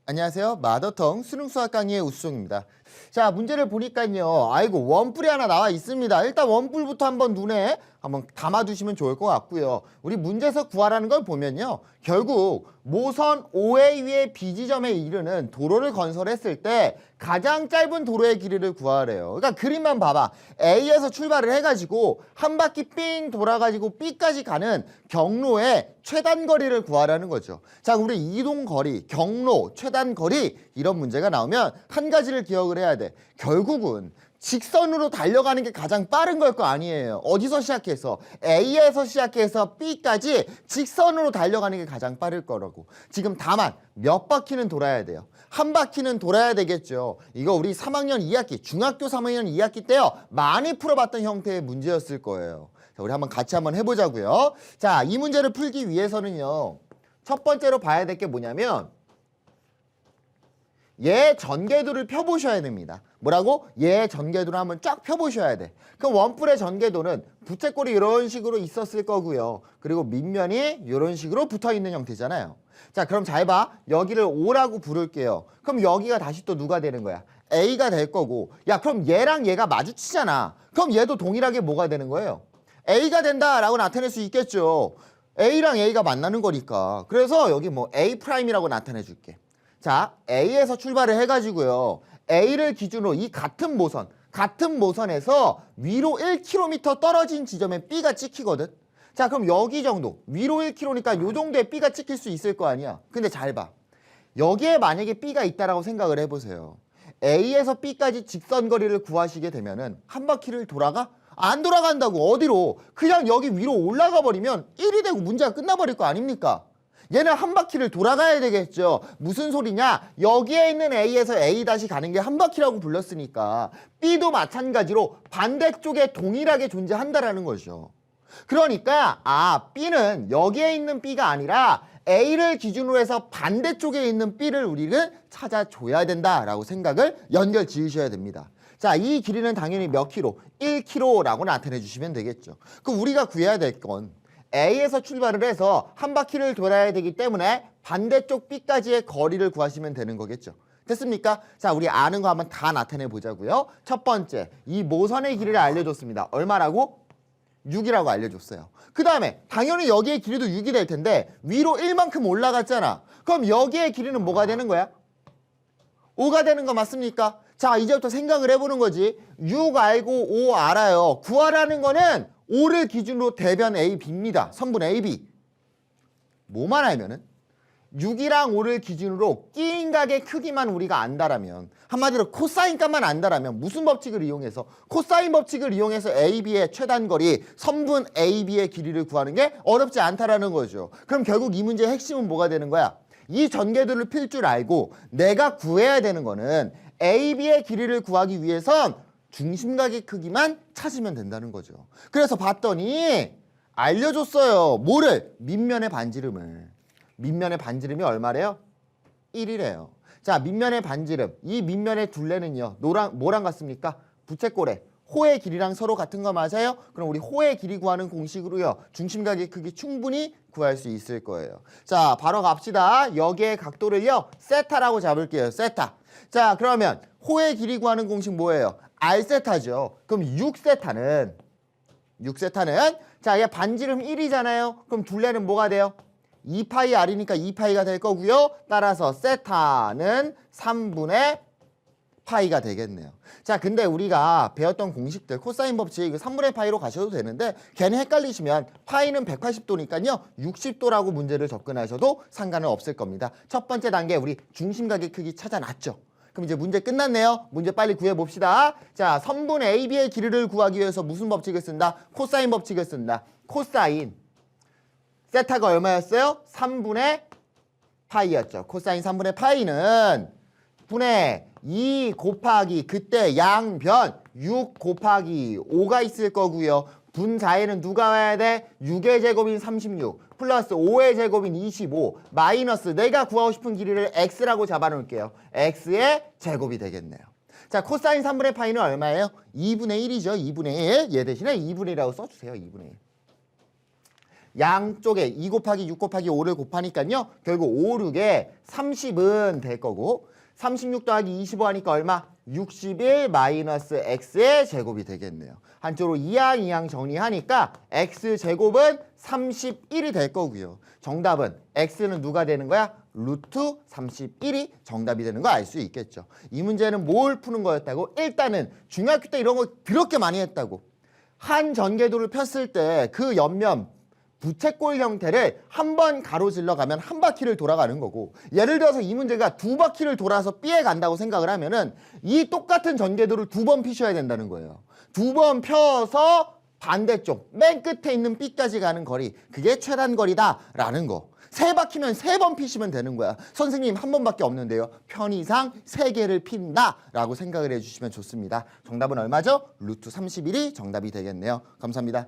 안녕하세요. 마더텅 수능 수학 강의의 우수종입니다. 자, 문제를 보니까요. 아이고, 원뿔이 하나 나와 있습니다. 일단 원뿔부터 한번 눈에 한번 담아두시면 좋을 것 같고요. 우리 문제에서 구하라는 걸 보면요. 결국 모선 OA위의 B지점에 이르는 도로를 건설했을 때 가장 짧은 도로의 길이를 구하래요. 그러니까 그림만 봐봐. A에서 출발을 해가지고 한 바퀴 삥 돌아가지고 B까지 가는 경로의 최단 거리를 구하라는 거죠. 자, 우리 이동 거리, 경로, 최단 거리 이런 문제가 나오면 한 가지를 기억을 해야 돼. 결국은 직선으로 달려가는 게 가장 빠른 걸 거 아니에요. 어디서 시작해서? A에서 시작해서 B까지 직선으로 달려가는 게 가장 빠를 거라고. 지금 다만 몇 바퀴는 돌아야 돼요. 한 바퀴는 돌아야 되겠죠. 이거 우리 3학년 2학기, 중학교 3학년 2학기 때요. 많이 풀어봤던 형태의 문제였을 거예요. 자, 우리 한번 같이 한번 해보자고요. 자, 이 문제를 풀기 위해서는요. 첫 번째로 봐야 될 게 뭐냐면 얘 전개도를 펴보셔야 됩니다. 뭐라고? 얘 전개도를 한번 쫙 펴보셔야 돼. 그럼 원뿔의 전개도는 부채꼴이 이런 식으로 있었을 거고요. 그리고 밑면이 이런 식으로 붙어있는 형태잖아요. 자, 그럼 잘 봐. 여기를 O라고 부를게요. 그럼 여기가 다시 또 누가 되는 거야? A가 될 거고. 야, 그럼 얘랑 얘가 마주치잖아. 그럼 얘도 동일하게 뭐가 되는 거예요? A가 된다라고 나타낼 수 있겠죠. A랑 A가 만나는 거니까. 그래서 여기 뭐 A'이라고 나타내 줄게. 자, A에서 출발을 해가지고요. A를 기준으로 이 같은 모선에서 위로 1km 떨어진 지점에 B가 찍히거든. 자, 그럼 여기 정도, 위로 1km니까 요 정도에 B가 찍힐 수 있을 거 아니야. 근데 잘 봐. 여기에 만약에 B가 있다라고 생각을 해보세요. A에서 B까지 직선 거리를 구하시게 되면은 한 바퀴를 돌아가? 안 돌아간다고. 어디로? 그냥 여기 위로 올라가 버리면 1이 되고 문제가 끝나버릴 거 아닙니까? 얘는 한 바퀴를 돌아가야 되겠죠. 무슨 소리냐? 여기에 있는 A에서 A 다시 가는 게 한 바퀴라고 불렀으니까 B도 마찬가지로 반대쪽에 동일하게 존재한다라는 거죠. 그러니까 B는 여기에 있는 B가 아니라 A를 기준으로 해서 반대쪽에 있는 B를 우리는 찾아줘야 된다라고 생각을 연결 지으셔야 됩니다. 자, 이 길이는 당연히 몇 킬로? 1km라고 나타내 주시면 되겠죠. 그럼 우리가 구해야 될 건 A에서 출발을 해서 한 바퀴를 돌아야 되기 때문에 반대쪽 B까지의 거리를 구하시면 되는 거겠죠. 됐습니까? 자, 우리 아는 거 한번 다 나타내 보자고요. 첫 번째, 이 모선의 길이를 알려줬습니다. 얼마라고? 6이라고 알려줬어요. 그 다음에 당연히 여기의 길이도 6이 될 텐데 위로 1만큼 올라갔잖아. 그럼 여기의 길이는 뭐가 되는 거야? 5가 되는 거 맞습니까? 자, 이제부터 생각을 해보는 거지. 6 알고 5 알아요. 구하라는 거는 5를 기준으로 대변 A, B입니다. 선분 A, B. 뭐만 알면은 6이랑 5를 기준으로 끼인각의 크기만 우리가 안다라면, 한마디로 코사인 값만 안다라면 무슨 법칙을 이용해서? 코사인 법칙을 이용해서 AB의 최단거리, 선분 AB의 길이를 구하는 게 어렵지 않다라는 거죠. 그럼 결국 이 문제의 핵심은 뭐가 되는 거야? 이 전개도를 필 줄 알고 내가 구해야 되는 거는 AB의 길이를 구하기 위해선 중심각의 크기만 찾으면 된다는 거죠. 그래서 봤더니 알려줬어요. 뭐를? 밑면의 반지름을. 밑면의 반지름이 얼마래요? 1이래요. 자, 밑면의 반지름. 이 밑면의 둘레는요. 뭐랑 같습니까? 부채꼴에 호의 길이랑 서로 같은 거 맞아요? 그럼 우리 호의 길이 구하는 공식으로요. 중심각의 크기 충분히 구할 수 있을 거예요. 자, 바로 갑시다. 여기의 각도를요. 세타라고 잡을게요. 세타. 자, 그러면 호의 길이 구하는 공식 뭐예요? R세타죠. 그럼 6세타는 자, 얘 반지름 1이잖아요. 그럼 둘레는 뭐가 돼요? 2파이 R이니까 2파이가 될 거고요. 따라서 세타는 3분의 파이가 되겠네요. 자, 근데 우리가 배웠던 공식들 코사인 법칙 3분의 파이로 가셔도 되는데 괜히 헷갈리시면 파이는 180도니까요. 60도라고 문제를 접근하셔도 상관은 없을 겁니다. 첫 번째 단계 우리 중심각의 크기 찾아놨죠. 그럼 이제 문제 끝났네요. 문제 빨리 구해봅시다. 자, 선분 AB의 길이를 구하기 위해서 무슨 법칙을 쓴다? 코사인 법칙을 쓴다. 코사인 세타가 얼마였어요? 3분의 파이였죠. 코사인 3분의 파이는 분의 2 곱하기 그때 양변 6 곱하기 5가 있을 거고요. 분자에는 누가 와야 돼? 6의 제곱인 36 플러스 5의 제곱인 25 마이너스 내가 구하고 싶은 길이를 x라고 잡아놓을게요. x의 제곱이 되겠네요. 자, 코사인 3분의 파이는 얼마예요? 2분의 1이죠. 2분의 1. 얘 대신에 2분의 1이라고 써주세요. 2분의 1. 양쪽에 2 곱하기 6 곱하기 5를 곱하니까요. 결국 5, 6에 30은 될 거고 36 더하기 25 하니까 얼마? 61 마이너스 x의 제곱이 되겠네요. 한쪽으로 이항 정리하니까 x제곱은 31이 될 거고요. 정답은 x는 누가 되는 거야? 루트 31이 정답이 되는 거 알 수 있겠죠. 이 문제는 뭘 푸는 거였다고? 일단은 중학교 때 이런 거 그렇게 많이 했다고. 한 전개도를 폈을 때 그 옆면 부채꼴 형태를 한 번 가로질러 가면 한 바퀴를 돌아가는 거고, 예를 들어서 이 문제가 두 바퀴를 돌아서 B에 간다고 생각을 하면은 이 똑같은 전개도를 두 번 피셔야 된다는 거예요. 두 번 펴서 반대쪽 맨 끝에 있는 B까지 가는 거리, 그게 최단 거리다라는 거. 세 바퀴면 세 번 피시면 되는 거야. 선생님 한 번밖에 없는데요. 편의상 세 개를 핀다라고 생각을 해주시면 좋습니다. 정답은 얼마죠? 루트 31이 정답이 되겠네요. 감사합니다.